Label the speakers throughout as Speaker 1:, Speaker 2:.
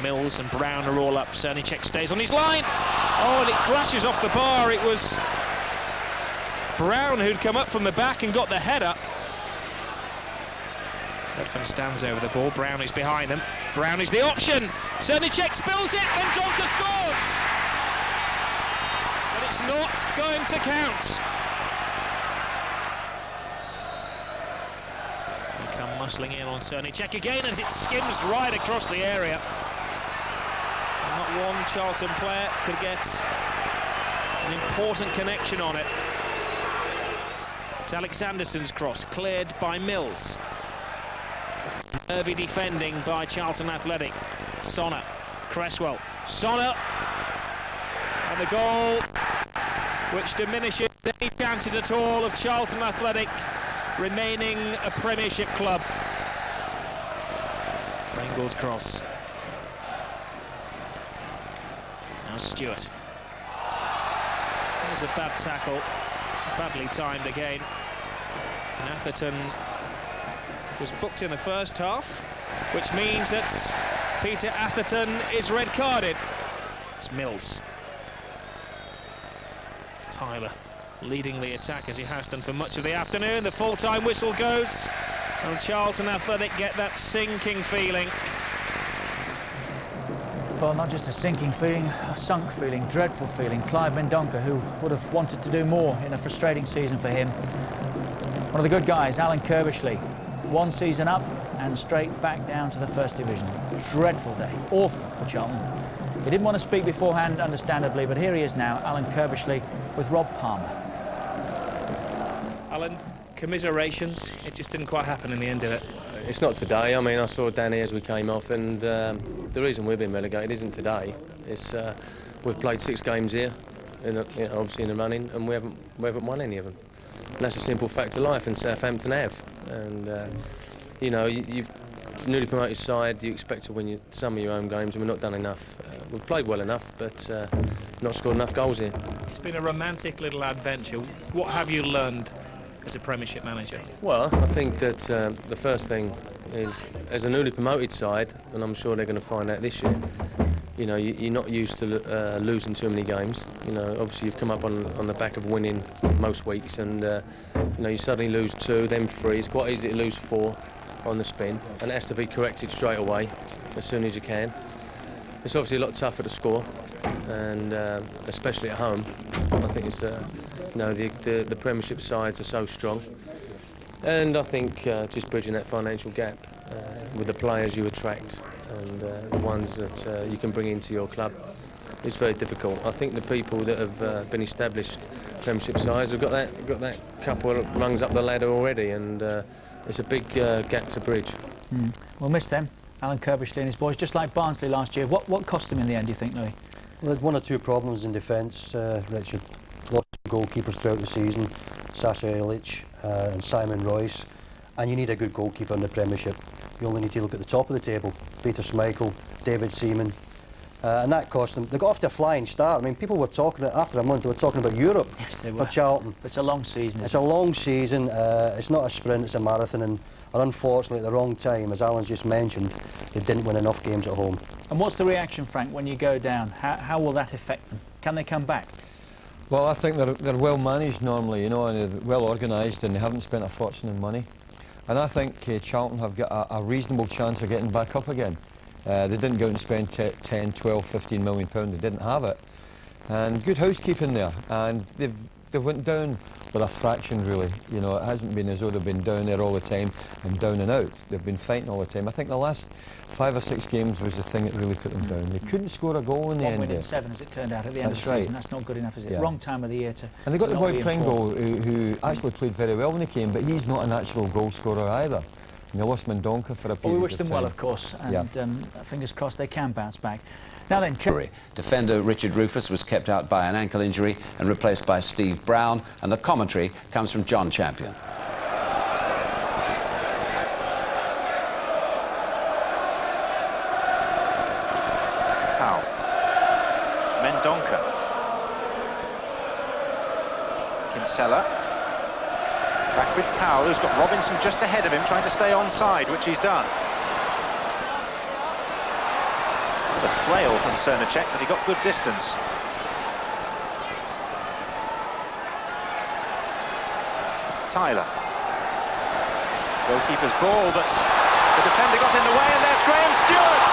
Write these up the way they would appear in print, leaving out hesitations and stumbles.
Speaker 1: Mills and Brown are all up. Srnicek stays on his line. Oh, and it crashes off the bar. It was Brown who'd come up from the back and got the head up. Redfearn stands over the ball. Brown is behind them. Brown is the option. Srnicek spills it, and Mendonca scores. But it's not going to count. They come muscling in on Srnicek again as it skims right across the area. And not one Charlton player could get an important connection on it. It's Alexandersson's cross, cleared by Mills. Nervy defending by Charlton Athletic. Sonner, Cresswell, Sonner, and the goal which diminishes any chances at all of Charlton Athletic remaining a Premiership club. Pringle's cross. Now Stuart. There's a bad tackle, badly timed again. And Atherton was booked in the first half, which means that Peter Atherton is red carded. It's Mills. Tyler leading the attack as he has done for much of the afternoon. The full-time whistle goes, and Charlton Athletic get that sinking feeling.
Speaker 2: Well, not just a sinking feeling, a sunk feeling, dreadful feeling. Clive Mendonca, who would have wanted to do more in a frustrating season for him. One of the good guys, Alan Kirbishley. One season up and straight back down to the First Division. Dreadful day, awful for Charlton. He didn't want to speak beforehand, understandably, but here he is now, Alan Kirbishley with Rob Palmer.
Speaker 1: Alan, commiserations. It just didn't quite happen in the end, did it?
Speaker 3: It's not today. I mean, I saw Danny as we came off, and the reason we've been relegated isn't today. It's we've played 6 games here, obviously in the running, and we haven't won any of them. And that's a simple fact of life, and Southampton have. And you know, you've newly promoted side. You expect to win some of your own games, and we've not done enough. We've played well enough, but not scored enough goals here.
Speaker 1: It's been a romantic little adventure. What have you learned as a Premiership manager?
Speaker 3: Well, I think that the first thing is, as a newly promoted side, and I'm sure they're going to find out this year, you know, you're not used to losing too many games. You know, obviously you've come up on the back of winning most weeks, and you know, you suddenly lose 2, then 3. It's quite easy to lose 4 on the spin, and it has to be corrected straight away as soon as you can. It's obviously a lot tougher to score, and especially at home. I think it's you know, the Premiership sides are so strong, and I think just bridging that financial gap with the players you attract and the ones that you can bring into your club is very difficult. I think the people that have been established Premiership sides have got that couple of rungs up the ladder already, and it's a big gap to bridge.
Speaker 2: We'll miss them, Alan Kirbishley and his boys, just like Barnsley last year. What cost them in the end, do you think, Louis?
Speaker 4: Well, they had 1 or 2 problems in defence, Richard. Lots of goalkeepers throughout the season, Sasha Ilic and Simon Royce, and you need a good goalkeeper in the Premiership. You only need to look at the top of the table. Peter Schmeichel, David Seaman, and that cost them. They got off to a flying start. I mean, people were talking, after a month, they were talking about Europe.
Speaker 2: Yes, they
Speaker 4: for
Speaker 2: were.
Speaker 4: Charlton.
Speaker 2: It's a long season.
Speaker 4: It's a long season. It's not a sprint, it's a marathon, and unfortunately at the wrong time, as Alan's just mentioned, they didn't win enough games at home.
Speaker 2: And what's the reaction, Frank, when you go down? How will that affect them? Can they come back?
Speaker 5: Well, I think they're well managed normally, you know, and they're well organised, and they haven't spent a fortune in money. And I think Charlton have got a reasonable chance of getting back up again. They didn't go out and spend 10, 12, 15 million pounds. They didn't have it. And good housekeeping there. And they went down with a fraction, really. You know, it hasn't been as though they've been down there all the time and down and out. They've been fighting all the time. I think the last 5 or 6 games was the thing that really put them down. They couldn't score a goal in the end.
Speaker 2: 1 win in 7, as it turned out, at the end of the season. That's not good enough, is it?
Speaker 5: Yeah.
Speaker 2: Wrong time of the year to...
Speaker 5: And they got the boy Pringle, who actually played very well when he came, but he's not a natural goal scorer either. And they lost Mendonca for a period of time.
Speaker 2: Well, we wish them well, of course, and fingers crossed they can bounce back. Now then,
Speaker 6: defender Richard Rufus was kept out by an ankle injury and replaced by Steve Brown, and the commentary comes from John Champion.
Speaker 7: Powell. Mendonca. Kinsella. Back with Powell, who's got Robinson just ahead of him, trying to stay onside, which he's done. A flail from Srnicek, but he got good distance. Tyler. Goalkeeper's ball, but the defender got in the way, and there's Graham Stuart!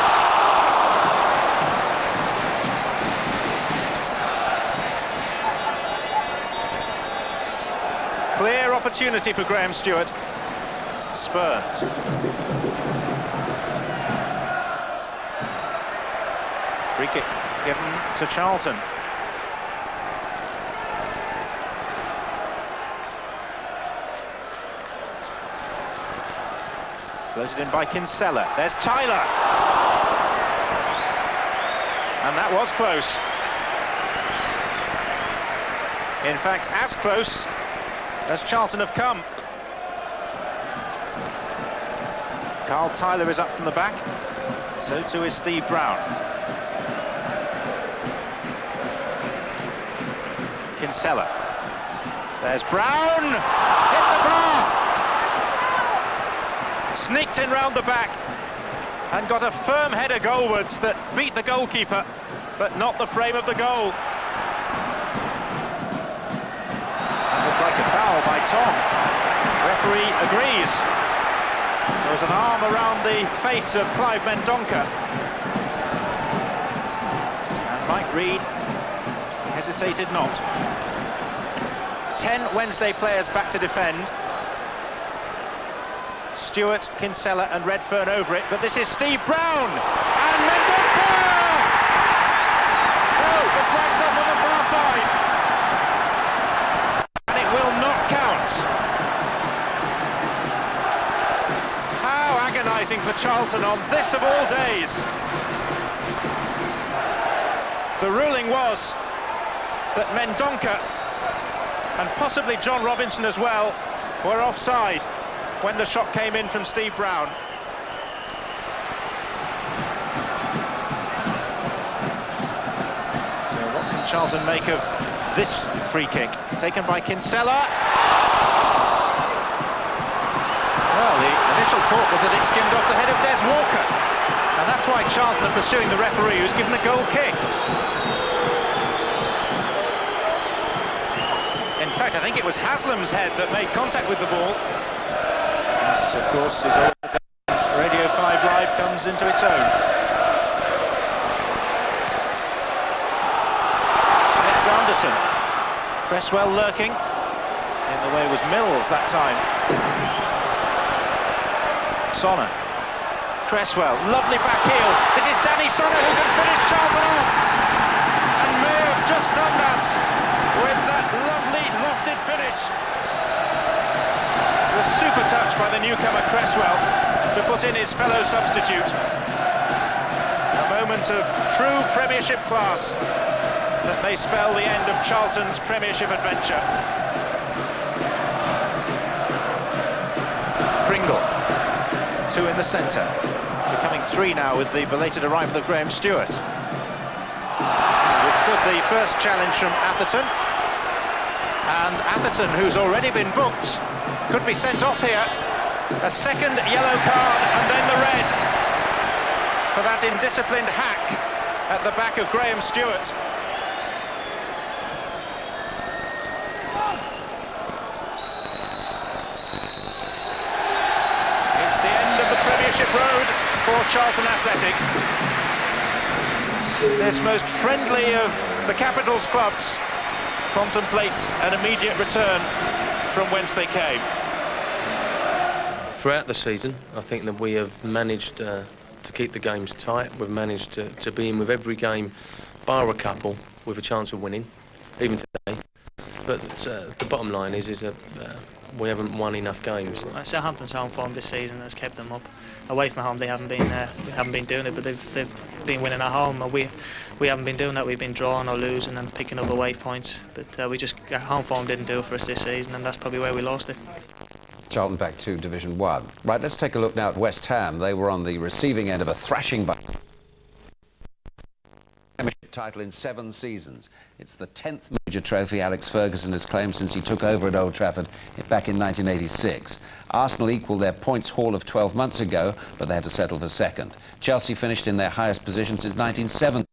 Speaker 7: Clear opportunity for Graham Stuart. Spurned. Free kick given to Charlton. Floated in by Kinsella. There's Tyler. And that was close. In fact, as close as Charlton have come. Carl Tyler is up from the back. So too is Steve Brown. Kinsella. There's Brown! Hit the bar! Sneaked in round the back and got a firm header goalwards that beat the goalkeeper, but not the frame of the goal. That looked like a foul by Thome. Referee agrees. There was an arm around the face of Clive Mendonca. And Mike Reid hesitated not. 10 Wednesday players back to defend. Stuart, Kinsella and Redfearn over it, but this is Steve Brown and Mendonca! Oh, the flag's up on the far side. And it will not count. How agonising for Charlton on this of all days. The ruling was that Mendonca and possibly John Robinson as well were offside when the shot came in from Steve Brown. So what can Charlton make of this free kick? Taken by Kinsella. Well, the initial thought was that it skimmed off the head of Des Walker. And that's why Charlton are pursuing the referee, who's given a goal kick. In fact, I think it was Haslam's head that made contact with the ball. This, of course, is all Radio 5 Live comes into its own. Alexandersson. Cresswell lurking. In the way was Mills that time. Sonner. Cresswell, lovely back heel. This is Danny Sonner who can finish Charlton off. And may have just done that with that lovely lofted finish. The super touch by the newcomer Cresswell to put in his fellow substitute. A moment of true Premiership class that may spell the end of Charlton's Premiership adventure. Pringle, 2 in the centre, becoming 3 now with the belated arrival of Graham Stuart. Withstood the first challenge from Atherton, and Atherton, who's already been booked, could be sent off here. A second yellow card and then the red for that indisciplined hack at the back of Graham Stuart. It's the end of the Premiership road for Charlton Athletic. This most friendly of the capital's clubs contemplates an immediate return from whence they came.
Speaker 3: Throughout the season, I think that we have managed to keep the games tight. We've managed to be in with every game, bar a couple, with a chance of winning, even today. But the bottom line is that we haven't won enough games.
Speaker 8: Southampton's home form this season has kept them up. Away from home, they haven't been doing it, but they've been winning at home. And we haven't been doing that. We've been drawing or losing and picking up away points. But home form didn't do it for us this season, and that's probably where we lost it.
Speaker 6: Charlton back to Division 1. Right, let's take a look now at West Ham. They were on the receiving end of a thrashing by title in 7 seasons. It's the 10th major trophy Alex Ferguson has claimed since he took over at Old Trafford back in 1986. Arsenal equalled their points haul of 12 months ago, but they had to settle for second. Chelsea finished in their highest position since 1970,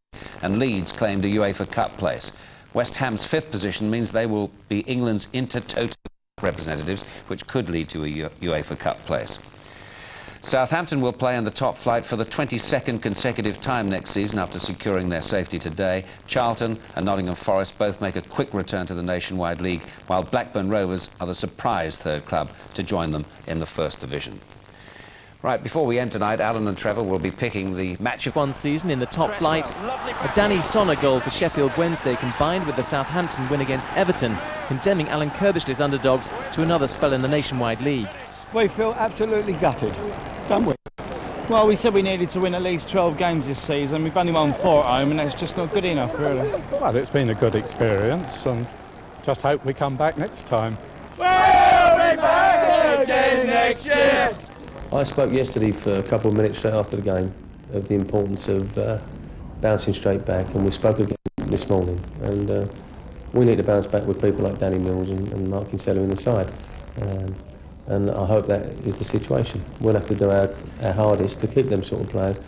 Speaker 6: and Leeds claimed a UEFA Cup place. West Ham's 5th position means they will be England's inter-total representatives, which could lead to a UEFA Cup place. Southampton will play in the top flight for the 22nd consecutive time next season after securing their safety today. Charlton and Nottingham Forest both make a quick return to the Nationwide League, while Blackburn Rovers are the surprise third club to join them in the First Division. Right, before we end tonight, Alan and Trevor will be picking the match of
Speaker 9: one season in the top flight. A Danny Sonner goal for Sheffield Wednesday combined with the Southampton win against Everton, condemning Alan Kirbishley's underdogs to another spell in the Nationwide League.
Speaker 10: We feel absolutely gutted, don't we? Well, we said we needed to win at least 12 games this season. We've only won 4 at home, and that's just not good enough, really.
Speaker 11: Well, it's been a good experience, and just hope we come back next time.
Speaker 10: We'll be back again next year!
Speaker 3: I spoke yesterday for a couple of minutes straight after the game of the importance of bouncing straight back, and we spoke again this morning. And we need to bounce back with people like Danny Mills and Mark Kinsella in the side. And I hope that is the situation. We'll have to do our hardest to keep them sort of players,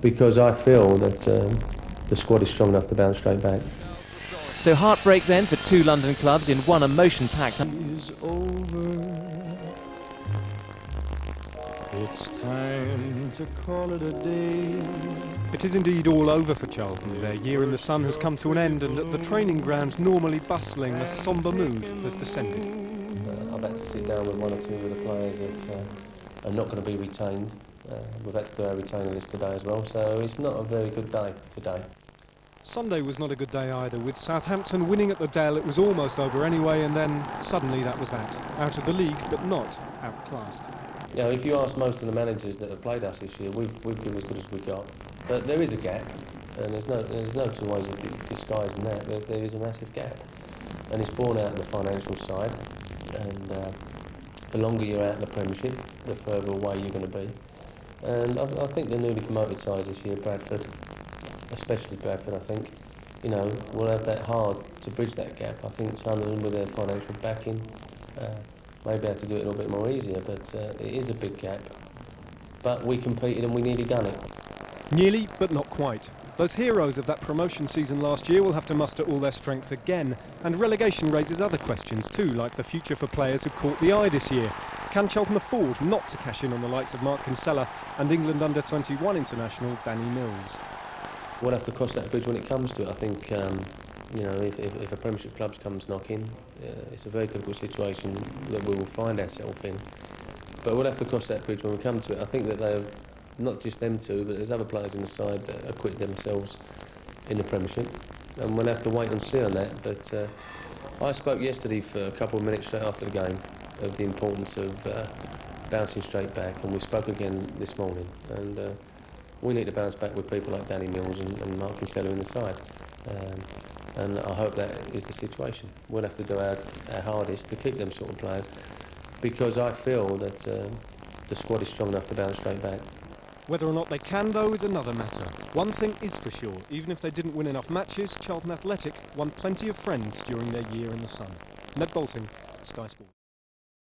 Speaker 3: because I feel that the squad is strong enough to bounce straight back.
Speaker 9: So heartbreak then for 2 London clubs in one emotion-packed.
Speaker 11: It's time to call it a day. It is indeed all over for Charlton. Their year in the sun has come to an end, and at the training ground, normally bustling, a sombre mood has descended.
Speaker 3: I've had to sit down with 1 or 2 of the players that are not going to be retained. We've had to do our retainer list today as well, so it's not a very good day today.
Speaker 11: Sunday was not a good day either. With Southampton winning at the Dell, it was almost over anyway, and then suddenly that was that. Out of the league, but not outclassed.
Speaker 3: You know, if you ask most of the managers that have played us this year, we've been as good as we got. But there is a gap, and there's no 2 ways of disguising that. There is a massive gap, and it's borne out of the financial side. And the longer you're out in the Premiership, the further away you're going to be. And I think the newly promoted sides this year, Bradford, especially Bradford, I think, you know, will have that hard to bridge that gap. I think Sunderland, with their financial backing, may be able to do it a little bit more easier, but it is a big gap. But we competed and we nearly done it.
Speaker 11: Nearly, but not quite. Those heroes of that promotion season last year will have to muster all their strength again, and relegation raises other questions too, like the future for players who caught the eye this year. Can Charlton afford not to cash in on the likes of Mark Kinsella and England under-21 international Danny Mills?
Speaker 3: We'll have to cross that bridge when it comes to it. I think, you know, if a Premiership club comes knocking, it's a very difficult situation that we will find ourselves in. But we'll have to cross that bridge when we come to it. I think that they've, not just them 2, but there's other players in the side that acquitted themselves in the Premiership, and we'll have to wait and see on that. But I spoke yesterday for a couple of minutes straight after the game of the importance of bouncing straight back, and we spoke again this morning. And we need to bounce back with people like Danny Mills and Mark Kinsella in the side. And I hope that is the situation. We'll have to do our hardest to keep them sort of players, because I feel that the squad is strong enough to bounce straight back.
Speaker 11: Whether or not they can, though, is another matter. One thing is for sure, even if they didn't win enough matches, Charlton Athletic won plenty of friends during their year in the sun. Ned Bolting, Sky Sports.